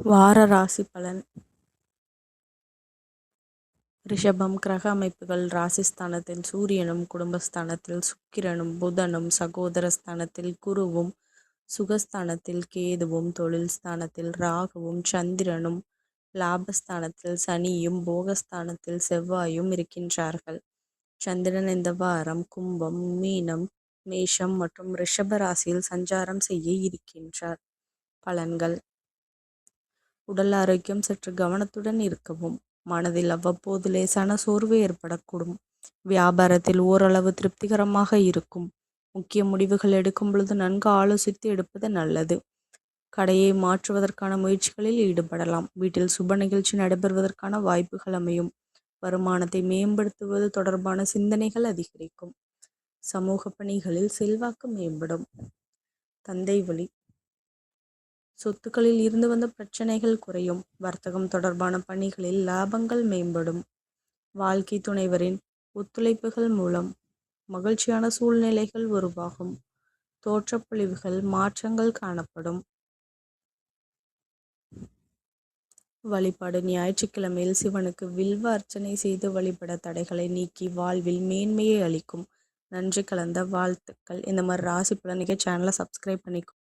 வார ராசி பலன். ரிஷபம். கிரக அமைப்புகள். ராசிஸ்தானத்தில் சூரியனும், குடும்பஸ்தானத்தில் சுக்கிரனும், புதனும், சகோதர ஸ்தானத்தில் குருவும், சுகஸ்தானத்தில் கேதுவும், தொழில் ஸ்தானத்தில் ராகுவும், சந்திரனும், லாபஸ்தானத்தில் சனியும், போகஸ்தானத்தில் செவ்வாயும் இருக்கின்றார்கள். சந்திரன் இந்த வாரம் கும்பம், மீனம், மேஷம் மற்றும் ரிஷப ராசியில் சஞ்சாரம் செய்ய இருக்கின்றார். பலன்கள். உடல் ஆரோக்கியம் சற்று கவனத்துடன் இருக்கவும். மனதில் அவ்வப்போது லேசான சோர்வு ஏற்படக்கூடும். வியாபாரத்தில் ஓரளவு திருப்திகரமாக இருக்கும். முக்கிய முடிவுகள் எடுக்கும் பொழுது நன்கு ஆலோசித்து எடுப்பது நல்லது. கடையை மாற்றுவதற்கான முயற்சிகளில் ஈடுபடலாம். வீட்டில் சுப நிகழ்ச்சி நடைபெறுவதற்கான வாய்ப்புகள் அமையும். வருமானத்தை மேம்படுத்துவது தொடர்பான சிந்தனைகள் அதிகரிக்கும். சமூக பணிகளில் செல்வாக்கு மேம்படும். தந்தை வழி சொத்துக்களில் இருந்து வந்த பிரச்சனைகள் குறையும். வர்த்தகம் தொடர்பான பணிகளில் லாபங்கள் மேம்படும். வாழ்க்கை துணைவரின் ஒத்துழைப்புகள் மூலம் மகிழ்ச்சியான சூழ்நிலைகள் உருவாகும். தோற்றப்பொழிவுகள் மாற்றங்கள் காணப்படும். வழிபாடு. ஞாயிற்றுக்கிழமையில் சிவனுக்கு வில்வ அர்ச்சனை செய்து வழிபட தடைகளை நீக்கி வாழ்வில் மேன்மையை அளிக்கும். நன்றி கலந்த வாழ்த்துக்கள். இந்த மாதிரி ராசி பலனுக்கு சேனலை சப்ஸ்கிரைப் பண்ணிக்கோ.